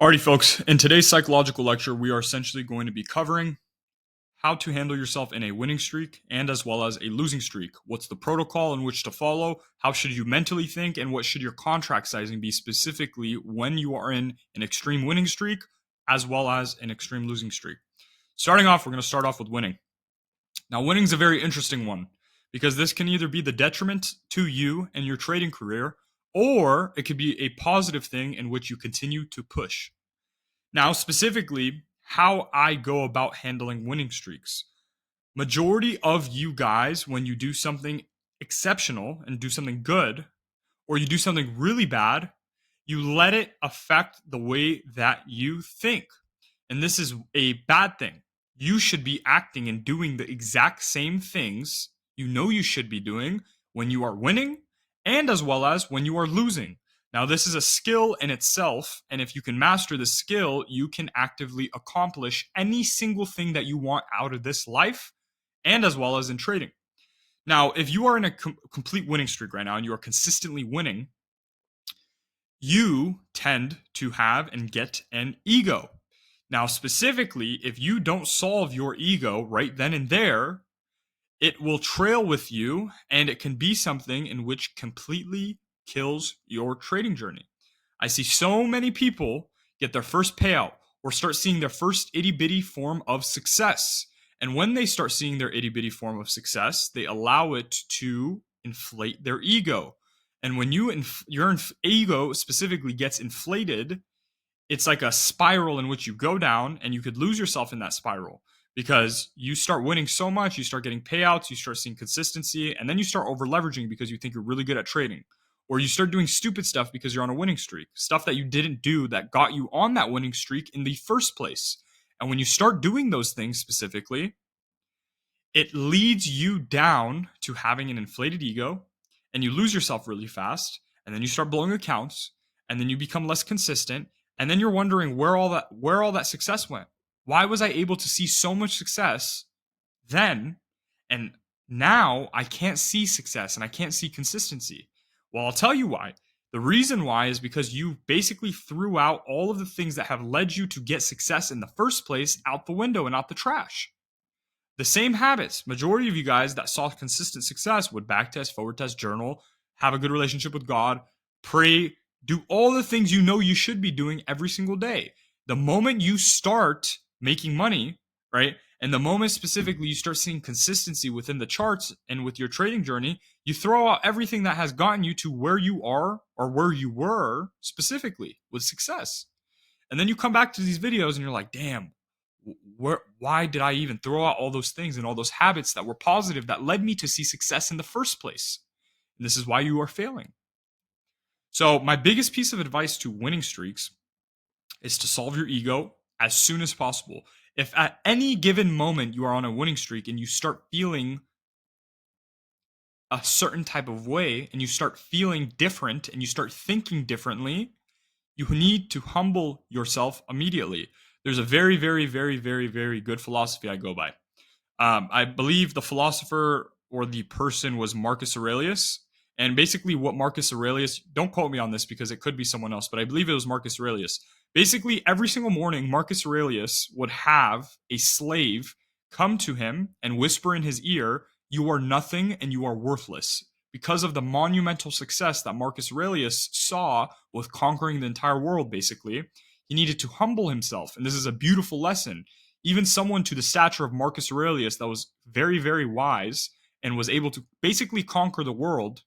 Alrighty, folks. In today's psychological lecture, we are essentially going to be covering how to handle yourself in a winning streak and as well as a losing streak. What's the protocol in which to follow? How should you mentally think? And what should your contract sizing be specifically when you are in an extreme winning streak as well as an extreme losing streak? Starting off, we're going to start off with winning. Now, winning is a very interesting one because this can either be the detriment to you and your trading career, or it could be a positive thing in which you continue to push. Now, specifically, how I go about handling winning streaks. Majority of you guys, when you do something exceptional and do something good, or you do something really bad, you let it affect the way that you think. And this is a bad thing. You should be acting and doing the exact same things you know you should be doing when you are winning and as well as when you are losing. Now, this is a skill in itself, and if you can master the skill, you can actively accomplish any single thing that you want out of this life and as well as in trading. Now, if you are in a complete winning streak right now and you are consistently winning, you tend to have and get an ego. Now, specifically, if you don't solve your ego right then and there, it will trail with you and it can be something in which completely kills your trading journey. I see so many people get their first payout or start seeing their first itty bitty form of success. And when they start seeing their itty bitty form of success, they allow it to inflate their ego. And when your ego specifically gets inflated, it's like a spiral in which you go down and you could lose yourself in that spiral because you start winning so much, you start getting payouts, you start seeing consistency, and then you start over leveraging because you think you're really good at trading. Or you start doing stupid stuff because you're on a winning streak, stuff that you didn't do that got you on that winning streak in the first place. And when you start doing those things specifically, it leads you down to having an inflated ego and you lose yourself really fast. And then you start blowing accounts and then you become less consistent. And then you're wondering where all that success went. Why was I able to see so much success then? And now I can't see success and I can't see consistency. Well, I'll tell you why. The reason why is because you basically threw out all of the things that have led you to get success in the first place out the window and out the trash. The same habits, majority of you guys that saw consistent success would backtest, forward test, journal, have a good relationship with God, pray, do all the things you know you should be doing every single day. The moment you start making money, right? And the moment specifically you start seeing consistency within the charts and with your trading journey, you throw out everything that has gotten you to where you are or where you were specifically with success. And then you come back to these videos and you're like, damn, why did I even throw out all those things and all those habits that were positive that led me to see success in the first place? And this is why you are failing. So my biggest piece of advice to winning streaks is to solve your ego as soon as possible. If at any given moment you are on a winning streak and you start feeling a certain type of way and you start feeling different and you start thinking differently, you need to humble yourself immediately. There's a very, very, very, very, very good philosophy I go by. I believe the philosopher or the person was Marcus Aurelius. And basically, what Marcus Aurelius, don't quote me on this because it could be someone else, but I believe it was Marcus Aurelius. Basically, every single morning, Marcus Aurelius would have a slave come to him and whisper in his ear, "You are nothing and you are worthless." Because of the monumental success that Marcus Aurelius saw with conquering the entire world, basically, he needed to humble himself. And this is a beautiful lesson. Even someone to the stature of Marcus Aurelius that was very, very wise and was able to basically conquer the world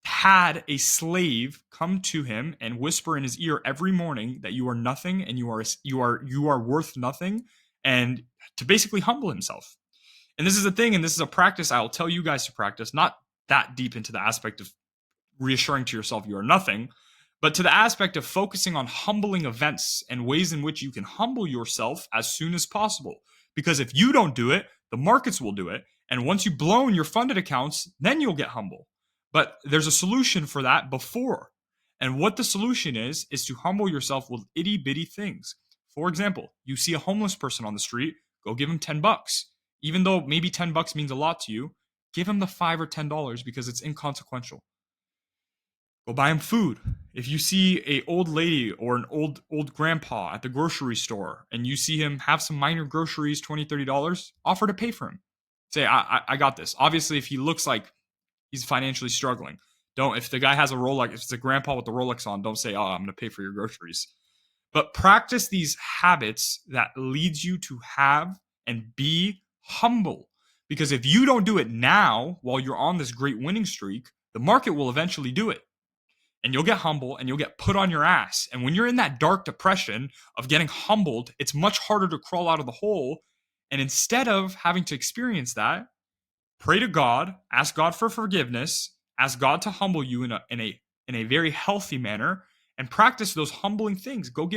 had a slave come to him and whisper in his ear every morning that you are nothing and you are worth nothing, and to basically humble himself. And this is a thing, and this is a practice I'll tell you guys to practice, not that deep into the aspect of reassuring to yourself you are nothing, but to the aspect of focusing on humbling events and ways in which you can humble yourself as soon as possible. Because if you don't do it, the markets will do it. And once you've blown your funded accounts, then you'll get humble. But there's a solution for that before. And what the solution is to humble yourself with itty bitty things. For example, you see a homeless person on the street, go give him $10. Even though maybe $10 means a lot to you, give him the $5 or $10 because it's inconsequential. Go buy him food. if you see a old lady or an old grandpa at the grocery store and you see him have some minor groceries, $20, $30, offer to pay for him. Say, I got this. Obviously, if he looks like he's financially struggling, don't, if the guy has a Rolex, if it's a grandpa with the Rolex on, don't say, oh, I'm going to pay for your groceries. But practice these habits that leads you to have and be humble. Because if you don't do it now while you're on this great winning streak, the market will eventually do it. And you'll get humble and you'll get put on your ass. And when you're in that dark depression of getting humbled, it's much harder to crawl out of the hole. And instead of having to experience that, pray to God, ask God for forgiveness, ask God to humble you in a very healthy manner, and practice those humbling things. Go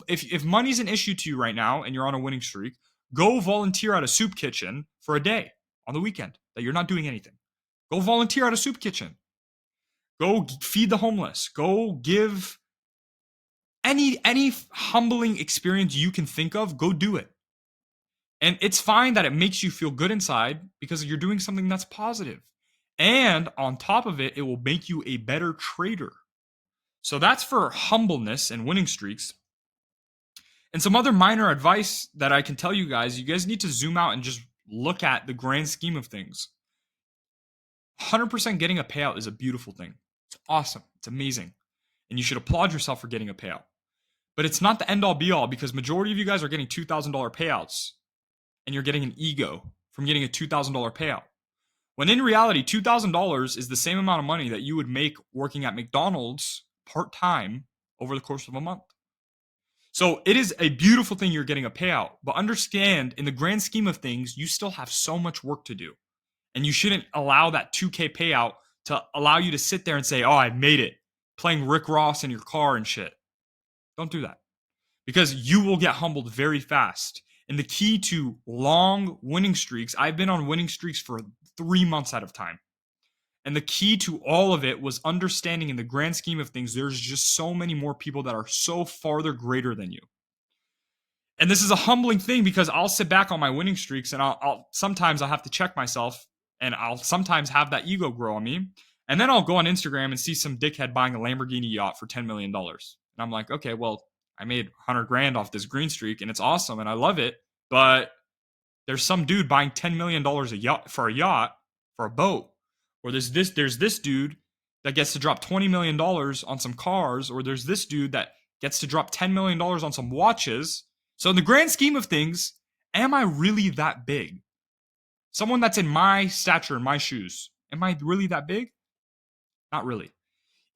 if money's an issue to you right now and you're on a winning streak, go volunteer at a soup kitchen for a day on the weekend that you're not doing anything. Go volunteer at a soup kitchen. Go feed the homeless. Go give any humbling experience you can think of, go do it. And it's fine that it makes you feel good inside because you're doing something that's positive. And on top of it, it will make you a better trader. So that's for humbleness and winning streaks. And some other minor advice that I can tell you guys need to zoom out and just look at the grand scheme of things. 100% getting a payout is a beautiful thing. It's awesome. It's amazing. And you should applaud yourself for getting a payout. But it's not the end all be all because majority of you guys are getting $2,000 payouts and you're getting an ego from getting a $2,000 payout. When in reality, $2,000 is the same amount of money that you would make working at McDonald's part-time over the course of a month. So it is a beautiful thing you're getting a payout, but understand in the grand scheme of things, you still have so much work to do. And you shouldn't allow that 2K payout to allow you to sit there and say, oh, I made it, playing Rick Ross in your car and shit. Don't do that because you will get humbled very fast. And the key to long winning streaks, I've been on winning streaks for 3 months at a time. And the key to all of it was understanding in the grand scheme of things, there's just so many more people that are so farther greater than you. And this is a humbling thing because I'll sit back on my winning streaks and I'll sometimes I'll have to check myself and I'll sometimes have that ego grow on me. And then I'll go on Instagram and see some dickhead buying a Lamborghini yacht for $10 million. And I'm like, okay, well, I made 100 grand off this green streak and it's awesome and I love it. But there's some dude buying $10 million for a yacht, for a boat. Or there's this dude that gets to drop $20 million on some cars. Or there's this dude that gets to drop $10 million on some watches. So in the grand scheme of things, am I really that big? Someone that's in my stature, in my shoes, am I really that big? Not really.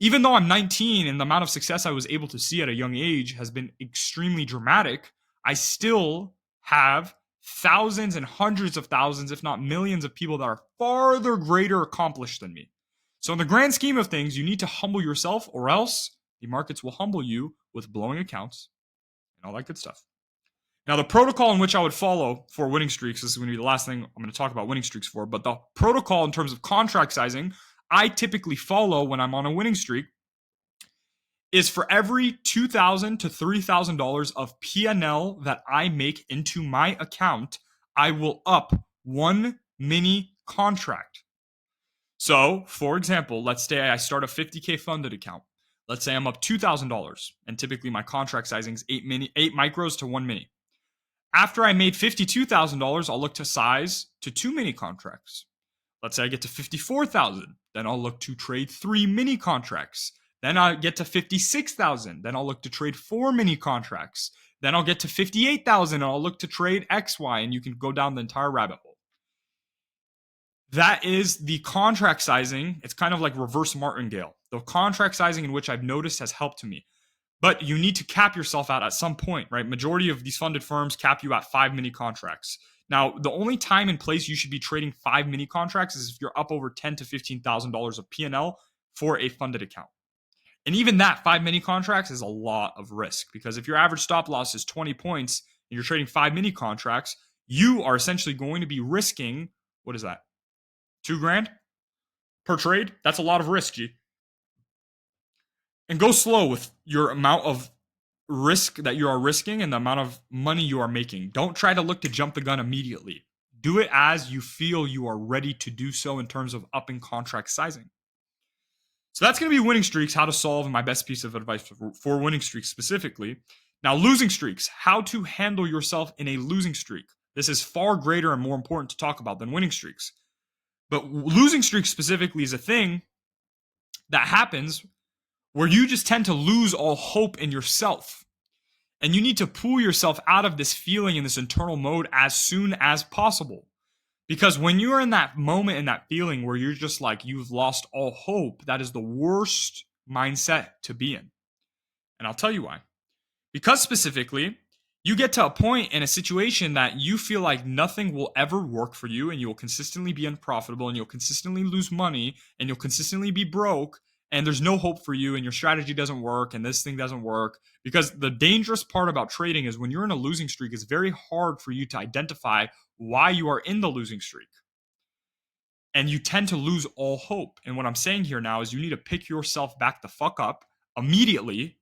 Even though I'm 19 and the amount of success I was able to see at a young age has been extremely dramatic, I still have thousands and hundreds of thousands, if not millions of people that are farther greater accomplished than me. So in the grand scheme of things, you need to humble yourself or else the markets will humble you with blowing accounts and all that good stuff. Now, the protocol in which I would follow for winning streaks, this is going to be the last thing I'm going to talk about winning streaks for, but the protocol in terms of contract sizing, I typically follow when I'm on a winning streak is for every $2,000 to $3,000 of P&L that I make into my account, I will up one mini contract. So, for example, let's say I start a 50K funded account. Let's say I'm up $2,000, and typically my contract sizing is 8 micros to 1 mini. After I made $52,000, I'll look to size to 2 mini contracts. Let's say I get to $54,000, then I'll look to trade 3 mini contracts. Then I get to $56,000, then I'll look to trade 4 mini contracts. Then I'll get to $58,000 and I'll look to trade XY, and you can go down the entire rabbit hole. That is the contract sizing. It's kind of like reverse martingale. The contract sizing in which I've noticed has helped me. But you need to cap yourself out at some point, right? Majority of these funded firms cap you at 5 mini contracts. Now, the only time and place you should be trading 5 mini contracts is if you're up over $10,000 to $15,000 of P&L for a funded account. And even that 5 mini contracts is a lot of risk because if your average stop loss is 20 points and you're trading 5 mini contracts, you are essentially going to be risking, what is that? $2,000 per trade? That's a lot of risk, G. And go slow with your amount of risk that you are risking and the amount of money you are making. Don't try to look to jump the gun immediately. Do it as you feel you are ready to do so in terms of upping contract sizing. So that's going to be winning streaks, how to solve, and my best piece of advice for winning streaks specifically. Now, losing streaks, how to handle yourself in a losing streak. This is far greater and more important to talk about than winning streaks. But losing streaks specifically is a thing that happens where you just tend to lose all hope in yourself. And you need to pull yourself out of this feeling in this internal mode as soon as possible. Because when you're in that moment, in that feeling where you're just like, you've lost all hope, that is the worst mindset to be in. And I'll tell you why. Because specifically, you get to a point in a situation that you feel like nothing will ever work for you, and you'll consistently be unprofitable, and you'll consistently lose money, and you'll consistently be broke, and there's no hope for you, and your strategy doesn't work, and this thing doesn't work. Because the dangerous part about trading is when you're in a losing streak, it's very hard for you to identify why you are in the losing streak. And you tend to lose all hope. And what I'm saying here now is you need to pick yourself back the fuck up immediately.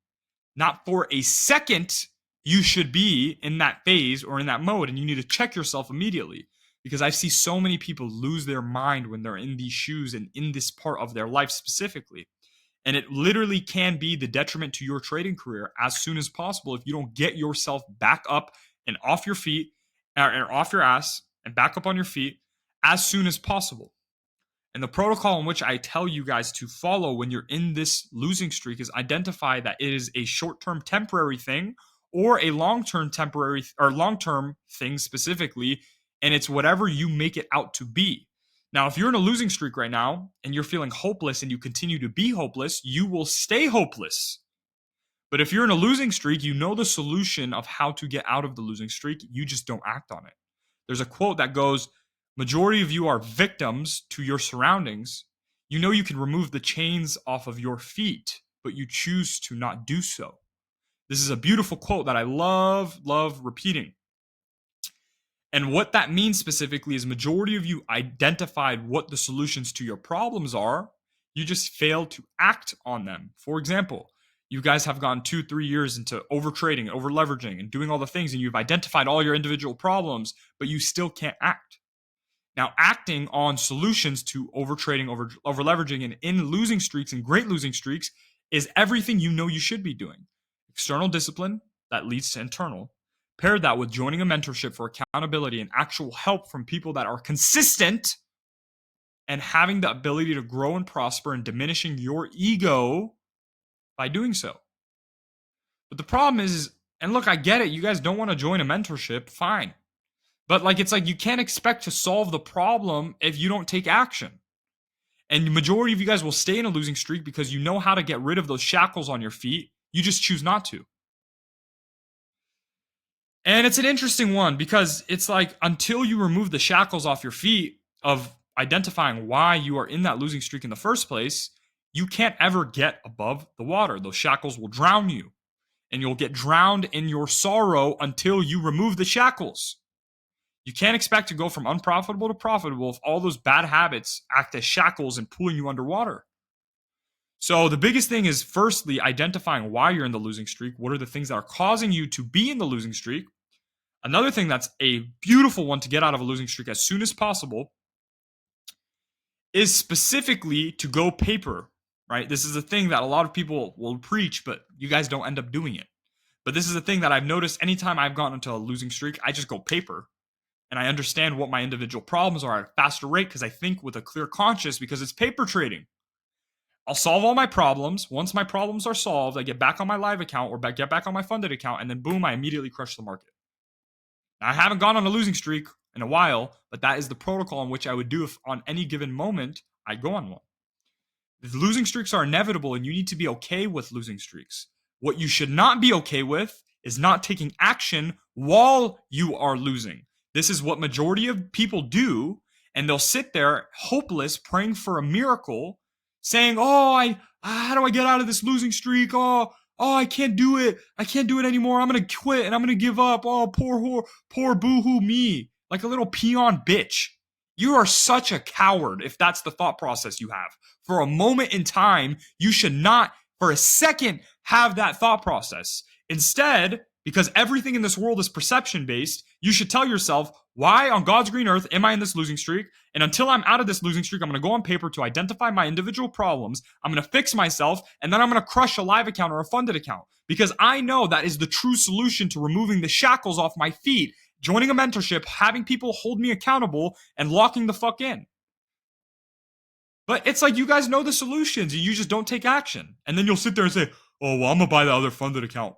Not for a second you should be in that phase or in that mode, and you need to check yourself immediately. Because I see so many people lose their mind when they're in these shoes and in this part of their life specifically. And it literally can be the detriment to your trading career as soon as possible if you don't get yourself back up and off your feet, or off your ass and back up on your feet as soon as possible. And the protocol in which I tell you guys to follow when you're in this losing streak is identify that it is a short-term temporary thing or a long-term temporary or long-term thing specifically, and it's whatever you make it out to be. Now, if you're in a losing streak right now and you're feeling hopeless and you continue to be hopeless, you will stay hopeless. But if you're in a losing streak, you know the solution of how to get out of the losing streak. You just don't act on it. There's a quote that goes, majority of you are victims to your surroundings. You know you can remove the chains off of your feet, but you choose to not do so. This is a beautiful quote that I love repeating. And what that means specifically is majority of you identified what the solutions to your problems are. You just failed to act on them. For example, you guys have gone 2-3 years into over trading, over leveraging, and doing all the things, and you've identified all your individual problems, but you still can't act. Now, acting on solutions to over trading, over leveraging, and in losing streaks and great losing streaks is everything you know you should be doing. External discipline that leads to internal. Pair that with joining a mentorship for accountability and actual help from people that are consistent, and having the ability to grow and prosper and diminishing your ego by doing so. But the problem is, and look, I get it, you guys don't want to join a mentorship, fine. But it's like you can't expect to solve the problem if you don't take action. And the majority of you guys will stay in a losing streak because you know how to get rid of those shackles on your feet. You just choose not to. And it's an interesting one because it's like until you remove the shackles off your feet of identifying why you are in that losing streak in the first place, you can't ever get above the water. Those shackles will drown you, and you'll get drowned in your sorrow until you remove the shackles. You can't expect to go from unprofitable to profitable if all those bad habits act as shackles and pulling you underwater. So the biggest thing is, firstly, identifying why you're in the losing streak. What are the things that are causing you to be in the losing streak? Another thing that's a beautiful one to get out of a losing streak as soon as possible is specifically to go paper, right? This is a thing that a lot of people will preach, but you guys don't end up doing it. But this is a thing that I've noticed anytime I've gotten into a losing streak, I just go paper. And I understand what my individual problems are at a faster rate because I think with a clear conscience because it's paper trading. I'll solve all my problems. Once my problems are solved, I get back on my live account or get back on my funded account, and then boom, I immediately crush the market. Now, I haven't gone on a losing streak in a while, but that is the protocol in which I would do if on any given moment I go on one. The losing streaks are inevitable, and you need to be okay with losing streaks. What you should not be okay with is not taking action while you are losing. This is what majority of people do, and they'll sit there hopeless, praying for a miracle, saying, how do I get out of this losing streak? Oh, I can't do it. I can't do it anymore. I'm going to quit and I'm going to give up. Oh, poor boo-hoo me. Like a little peon bitch. You are such a coward if that's the thought process you have. For a moment in time, you should not, for a second, have that thought process. Instead, because everything in this world is perception-based, you should tell yourself, Why on God's green earth am I in this losing streak? And until I'm out of this losing streak, I'm going to go on paper to identify my individual problems. I'm going to fix myself, and then I'm going to crush a live account or a funded account because I know that is the true solution to removing the shackles off my feet, joining a mentorship, having people hold me accountable, and locking the fuck in. But it's like you guys know the solutions and you just don't take action. And then you'll sit there and say, oh, well, I'm going to buy the other funded account.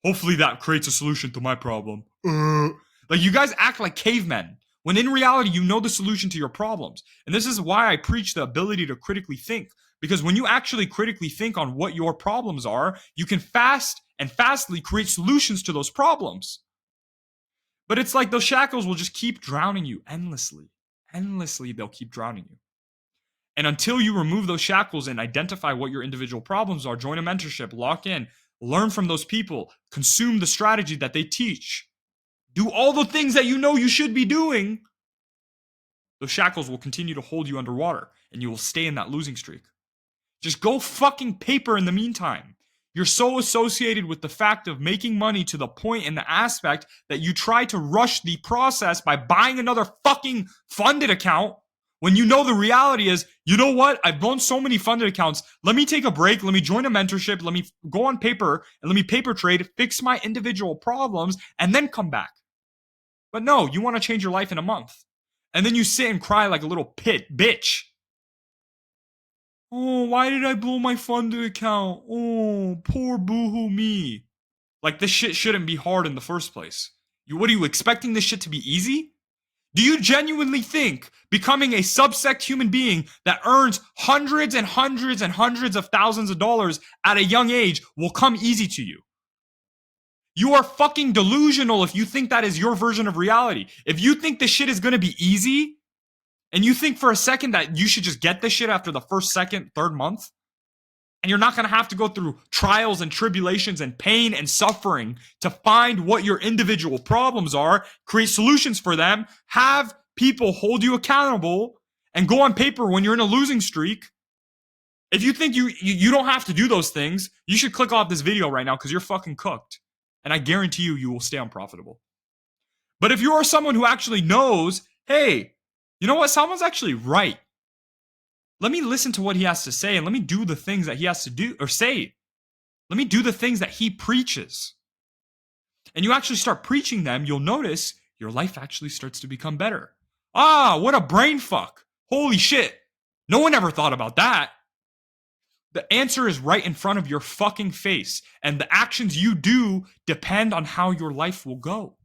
Hopefully that creates a solution to my problem. Like you guys act like cavemen when in reality you know the solution to your problems. And this is why I preach the ability to critically think. Because when you actually critically think on what your problems are, you can fastly create solutions to those problems. But it's like those shackles will just keep drowning you endlessly. Endlessly, they'll keep drowning you. And until you remove those shackles and identify what your individual problems are, join a mentorship, lock in, learn from those people, consume the strategy that they teach, do all the things that you know you should be doing, those shackles will continue to hold you underwater and you will stay in that losing streak. Just go fucking paper in the meantime. You're so associated with the fact of making money to the point and the aspect that you try to rush the process by buying another fucking funded account when you know the reality is, you know what? I've blown so many funded accounts. Let me take a break. Let me join a mentorship. Let me go on paper and let me paper trade, fix my individual problems, and then come back. But no, you want to change your life in a month. And then you sit and cry like a little bitch. Oh, why did I blow my funded account? Oh, poor boohoo me. Like this shit shouldn't be hard in the first place. What are you expecting this shit to be easy? Do you genuinely think becoming a subsect human being that earns hundreds and hundreds and hundreds of thousands of dollars at a young age will come easy to you? You are fucking delusional if you think that is your version of reality. If you think this shit is gonna be easy, and you think for a second that you should just get this shit after the first, second, third month, and you're not gonna have to go through trials and tribulations and pain and suffering to find what your individual problems are, create solutions for them, have people hold you accountable, and go on paper when you're in a losing streak. If you think you don't have to do those things, you should click off this video right now because you're fucking cooked. And I guarantee you will stay unprofitable. But if you are someone who actually knows, hey, you know what? Salman's actually right. Let me listen to what he has to say and let me do the things that he has to do or say. Let me do the things that he preaches. And you actually start preaching them, you'll notice your life actually starts to become better. Ah, what a brain fuck. Holy shit. No one ever thought about that. The answer is right in front of your fucking face, and the actions you do depend on how your life will go.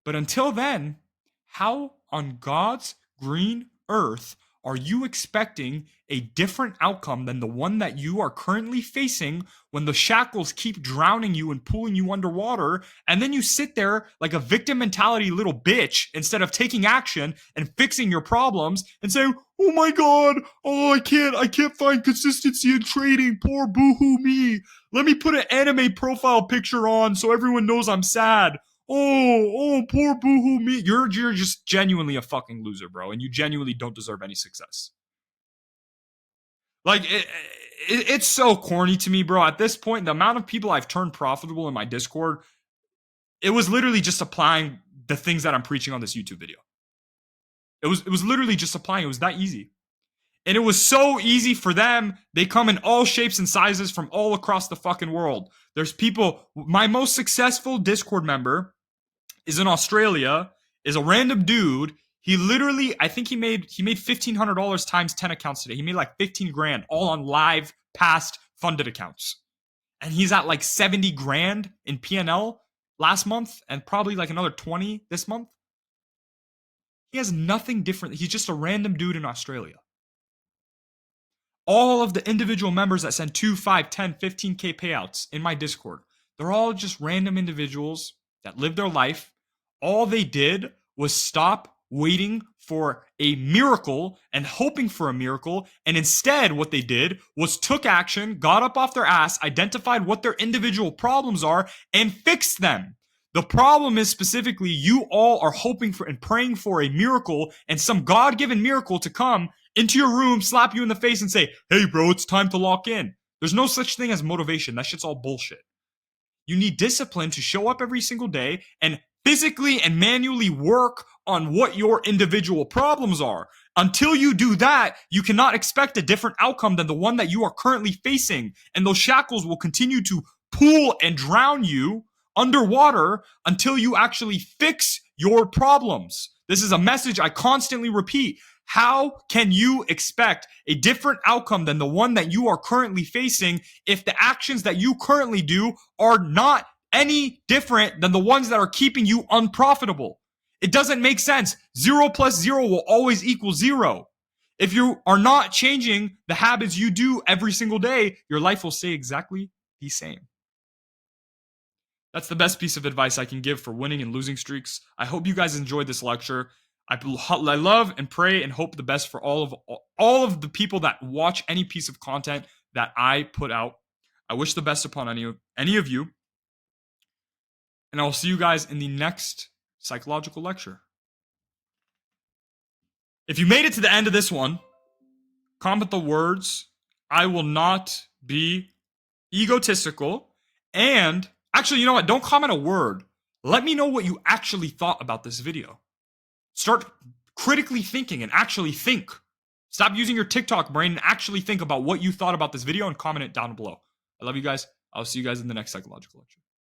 But until then, how on God's green earth are you expecting a different outcome than the one that you are currently facing when the shackles keep drowning you and pulling you underwater, and then you sit there like a victim mentality little bitch instead of taking action and fixing your problems and saying, oh my god, oh I can't find consistency in trading, poor boohoo me. Let me put an anime profile picture on so everyone knows I'm sad. Oh, poor boohoo me. You're just genuinely a fucking loser, bro, and you genuinely don't deserve any success. Like, it's so corny to me, bro. At this point, the amount of people I've turned profitable in my Discord, it was literally just applying the things that I'm preaching on this YouTube video. It was literally just applying. It was that easy. And it was so easy for them. They come in all shapes and sizes from all across the fucking world. There's people, my most successful Discord member is in Australia, is a random dude. He literally, I think he made $1,500 times 10 accounts today. He made like 15 grand all on live past funded accounts. And he's at like 70 grand in P&L last month and probably like another 20 this month. He has nothing different. He's just a random dude in Australia. All of the individual members that send 2, 5, 10, 15K payouts in my Discord, they're all just random individuals that live their life. All they did was stop waiting for a miracle and hoping for a miracle. And instead, what they did was took action, got up off their ass, identified what their individual problems are, and fixed them. The problem is specifically you all are hoping for and praying for a miracle and some God-given miracle to come into your room, slap you in the face and say, hey bro, it's time to lock in. There's no such thing as motivation. That shit's all bullshit. You need discipline to show up every single day and physically and manually work on what your individual problems are. Until you do that, you cannot expect a different outcome than the one that you are currently facing. And those shackles will continue to pull and drown you underwater until you actually fix your problems. This is a message I constantly repeat. How can you expect a different outcome than the one that you are currently facing if the actions that you currently do are not any different than the ones that are keeping you unprofitable? It doesn't make sense. 0 plus 0 will always equal 0. If you are not changing the habits you do every single day, your life will stay exactly the same. That's the best piece of advice I can give for winning and losing streaks. I hope you guys enjoyed this lecture. I love and pray and hope the best for all of the people that watch any piece of content that I put out. I wish the best upon any of you. And I will see you guys in the next psychological lecture. If you made it to the end of this one, comment the words, "I will not be egotistical." And actually, you know what? Don't comment a word. Let me know what you actually thought about this video. Start critically thinking and actually think. Stop using your TikTok brain and actually think about what you thought about this video and comment it down below. I love you guys. I'll see you guys in the next psychological lecture.